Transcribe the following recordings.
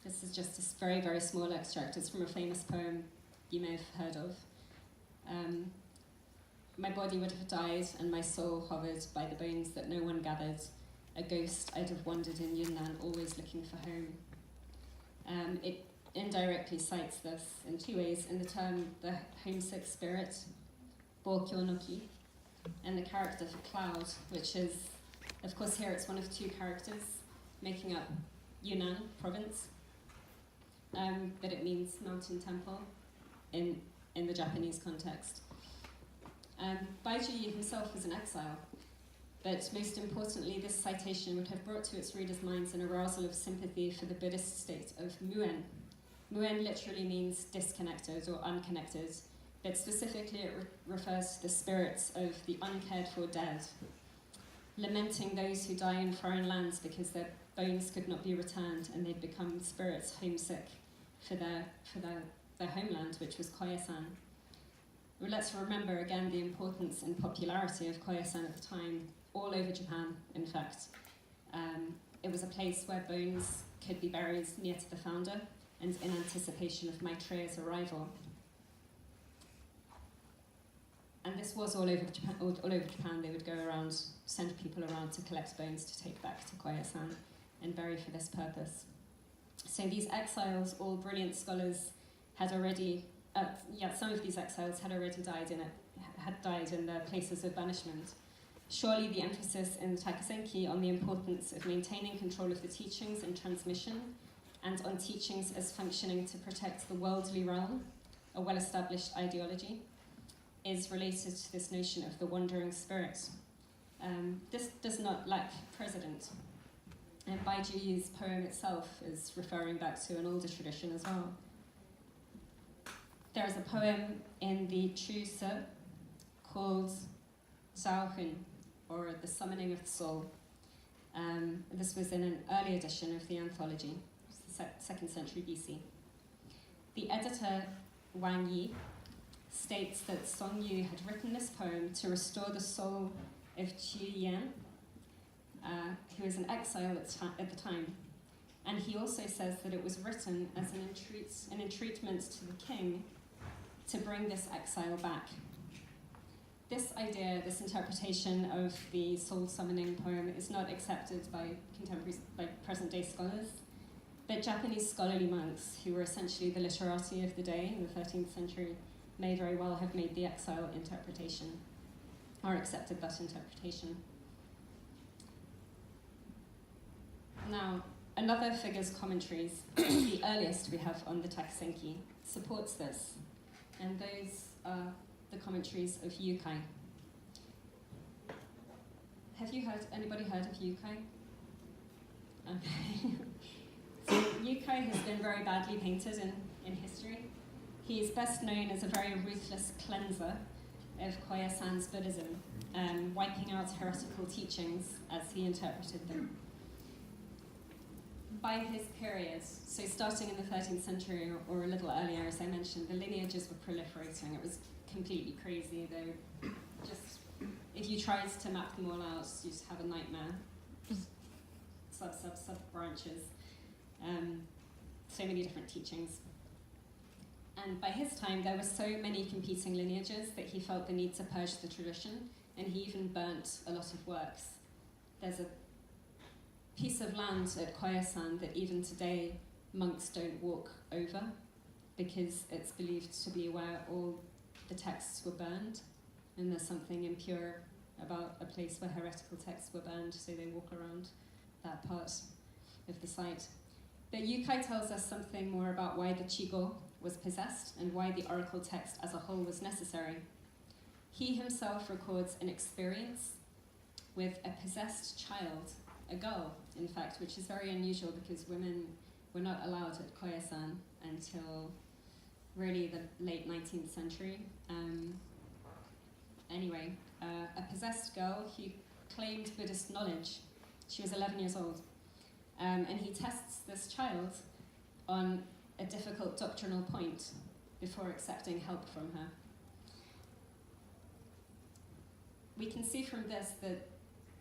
This is just a very, very small extract. It's from a famous poem you may have heard of. My body would have died and my soul hovered by the bones that no one gathered. A ghost I'd have wandered in Yunnan, always looking for home. It indirectly cites this in two ways, in the term the homesick spirit, Bokyo-no-ki, and the character for cloud, which is, of course here it's one of two characters making up Yunnan province, but it means mountain temple in the Japanese context. Baijuyi himself was an exile, but most importantly, this citation would have brought to its readers' minds an arousal of sympathy for the Buddhist state of Muen. Muen literally means disconnected or unconnected, but specifically it refers to the spirits of the uncared-for dead, lamenting those who die in foreign lands because their bones could not be returned and they'd become spirits homesick for their homeland, which was Koyasan. Well, let's remember again the importance and popularity of Koyasan at the time, all over Japan, in fact. It was a place where bones could be buried near to the founder and in anticipation of Maitreya's arrival. And this was all over Japan. They would go around, send people around to collect bones to take back to Koyasan and bury for this purpose. So these exiles, all brilliant scholars, had already some of these exiles had already died in their places of banishment. Surely the emphasis in Takasenki on the importance of maintaining control of the teachings and transmission, and on teachings as functioning to protect the worldly realm, a well-established ideology, is related to this notion of the wandering spirit. This does not lack precedent. And Baijuyi's poem itself is referring back to an older tradition as well. There is a poem in the Chu Se called Zhao Hun, or The Summoning of the Soul. This was in an early edition of the anthology, the 2nd century BC. The editor, Wang Yi, states that Song Yu had written this poem to restore the soul of Qu Yan, who was an exile at the time. And he also says that it was written as an entreatment to the king to bring this exile back. This idea, this interpretation of the soul summoning poem is not accepted by present-day scholars, but Japanese scholarly monks, who were essentially the literati of the day in the 13th century, may very well have made the exile interpretation, or accepted that interpretation. Now, another figure's commentaries, the earliest we have on the Takasenki, supports this, and those are the commentaries of Yukai. Have anybody heard of Yukai? Okay. So Yukai has been very badly painted in history. He is best known as a very ruthless cleanser of Koyasan's Buddhism, wiping out heretical teachings as he interpreted them. By his period, so starting in the 13th century or a little earlier, as I mentioned, the lineages were proliferating. It was completely crazy. Though, just if you tried to map them all out, you just have a nightmare. Sub branches. So many different teachings. And by his time, there were so many competing lineages that he felt the need to purge the tradition, and he even burnt a lot of works. There's a piece of land at Koyasan that even today monks don't walk over because it's believed to be where all the texts were burned, and there's something impure about a place where heretical texts were burned, so they walk around that part of the site. But Yukai tells us something more about why the Chigo was possessed and why the oracle text as a whole was necessary. He himself records an experience with a possessed child, a girl, in fact, which is very unusual because women were not allowed at Koyasan until really the late 19th century. A possessed girl who claimed Buddhist knowledge. She was 11 years old. And he tests this child on a difficult doctrinal point before accepting help from her. We can see from this that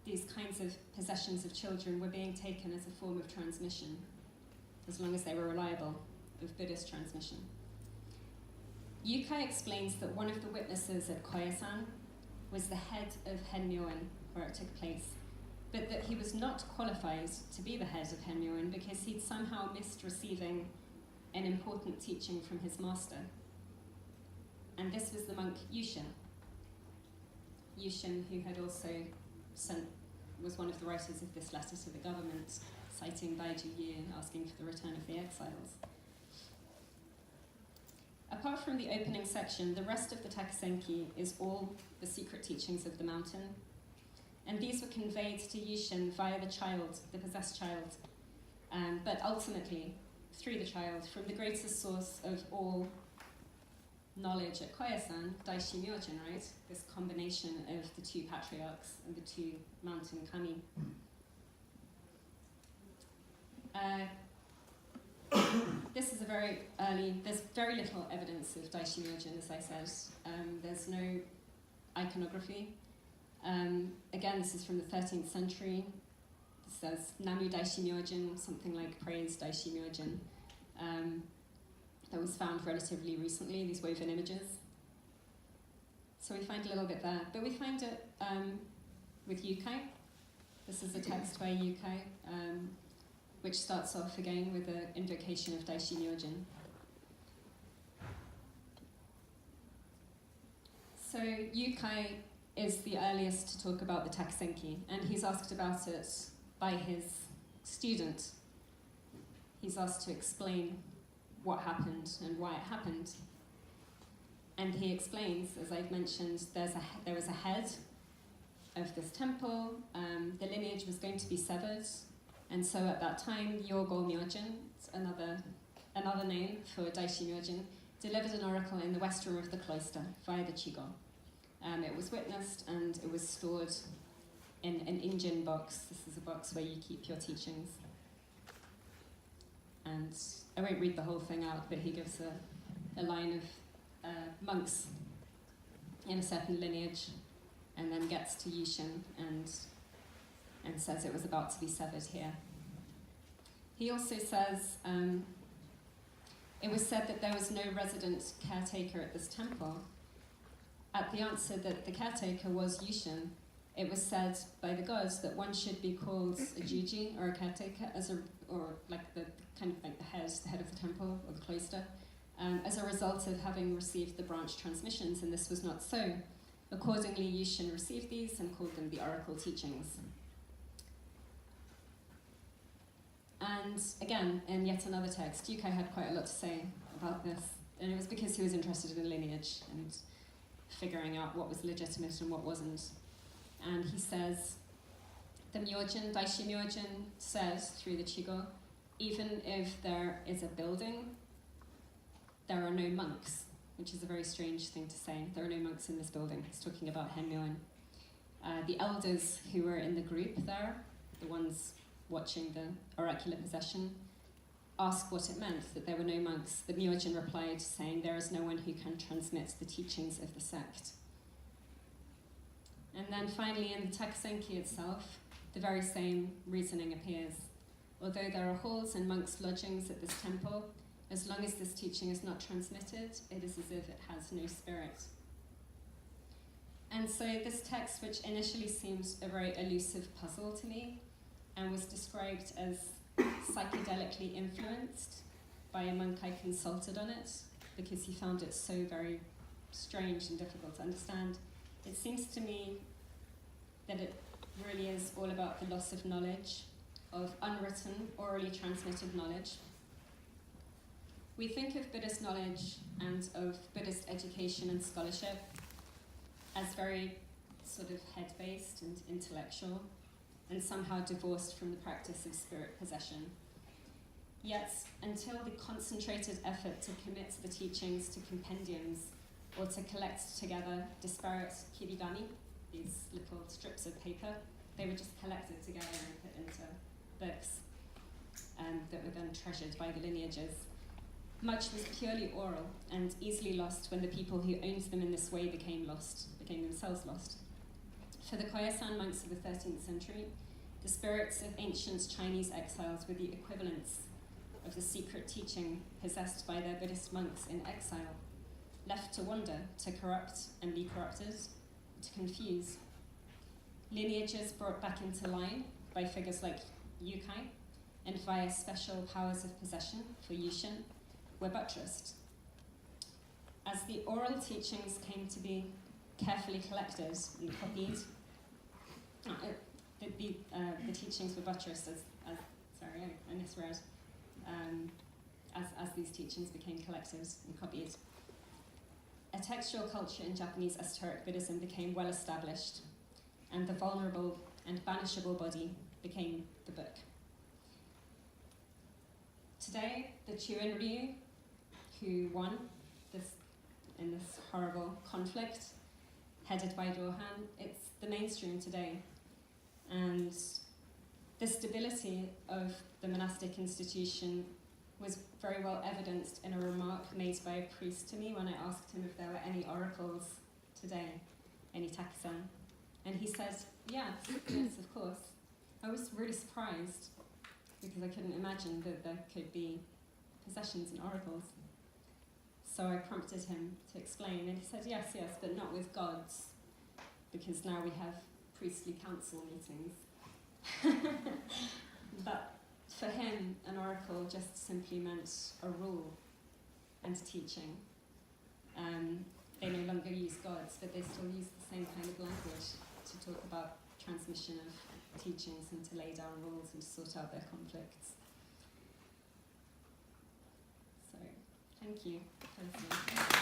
these kinds of possessions of children were being taken as a form of transmission. as long as they were reliable, of Buddhist transmission. Yukai explains that one of the witnesses at Koyasan was the head of Henmyoin, where it took place, but that he was not qualified to be the head of Henmyoin because he'd somehow missed receiving an important teaching from his master. And this was the monk Yushin. Yushin, who had also was one of the writers of this letter to the government, citing Baiju Yi, asking for the return of the exiles. Apart from the opening section, the rest of the Takusenki is all the secret teachings of the mountain, and these were conveyed to Yushin via the child, the possessed child, but ultimately through the child, from the greatest source of all knowledge at Koyasan, Daishi Myojin, right? This combination of the two patriarchs and the two mountain kami. This is a very early, there's very little evidence of Daishi Myojin, as I said. There's no iconography. Again, this is from the 13th century. It says Namu Daishi Myojin, something like praise Daishi Myojin. That was found relatively recently, these woven images. So we find a little bit there. But we find it with Yukai. This is a text by Yukai, which starts off again with an invocation of Daishi Myojin. So Yukai is the earliest to talk about the Takusenki, and he's asked about it by his student. He's asked to explain what happened and why it happened. And he explains, as I've mentioned, there was a head of this temple. The lineage was going to be severed, and so at that time, Yogo Myojin, another name for Daishi Myojin, delivered an oracle in the west room of the cloister via the Chigo. It was witnessed and it was stored in an Injin box. This is a box where you keep your teachings. And I won't read the whole thing out, but he gives a line of monks in a certain lineage, and then gets to Yushin and says it was about to be severed here. He also says, it was said that there was no resident caretaker at this temple. At the answer that the caretaker was Yushin, it was said by the gods that one should be called a juji, or a caretaker, or like the head of the temple or the cloister, as a result of having received the branch transmissions, and this was not so. Accordingly, Yushin received these and called them the oracle teachings. And again, in yet another text, Yukai had quite a lot to say about this, and it was because he was interested in lineage and figuring out what was legitimate and what wasn't. And he says, the Myojin, Daishi Myojin, says through the Chigo, even if there is a building, there are no monks, which is a very strange thing to say. There are no monks in this building. He's talking about Henmyoin. The elders who were in the group there, the ones watching the oracular possession, asked what it meant, that there were no monks. The Myojin replied, saying, there is no one who can transmit the teachings of the sect. And then finally, in the Takusenki itself, the very same reasoning appears. Although there are halls and monks' lodgings at this temple, as long as this teaching is not transmitted, it is as if it has no spirit. And so this text, which initially seemed a very elusive puzzle to me, and was described as psychedelically influenced by a monk I consulted on it, because he found it so very strange and difficult to understand, it seems to me that it really is all about the loss of knowledge, of unwritten, orally transmitted knowledge. We think of Buddhist knowledge and of Buddhist education and scholarship as very sort of head-based and intellectual, and somehow divorced from the practice of spirit possession. Yet, until the concentrated effort to commit the teachings to compendiums or to collect together disparate kirigami, these little strips of paper, they were just collected together and put into books that were then treasured by the lineages. Much was purely oral and easily lost when the people who owned them in this way became themselves lost. For the Koyasan monks of the 13th century, the spirits of ancient Chinese exiles were the equivalents of the secret teaching possessed by their Buddhist monks in exile, left to wander, to corrupt and be corrupted, to confuse. Lineages brought back into line by figures like Yukai, and via special powers of possession for Yushin, were buttressed. As the oral teachings came to be carefully collected and copied, the teachings were buttressed I misread, as these teachings became collected and copied. A textual culture in Japanese esoteric Buddhism became well established, and the vulnerable and banishable body became the book. Today, the Chuin Ryu, who won in this horrible conflict, headed by Rohan, it's the mainstream today. And the stability of the monastic institution was very well evidenced in a remark made by a priest to me when I asked him if there were any oracles today, any takusan. And he said, yes, of course. I was really surprised because I couldn't imagine that there could be possessions and oracles. So I prompted him to explain, and he said, yes, but not with gods, because now we have priestly council meetings. But for him, an oracle just simply meant a rule and teaching. They no longer use gods, but they still use the same kind of language to talk about transmission of teachings and to lay down rules and to sort out their conflicts. So, thank you for listening.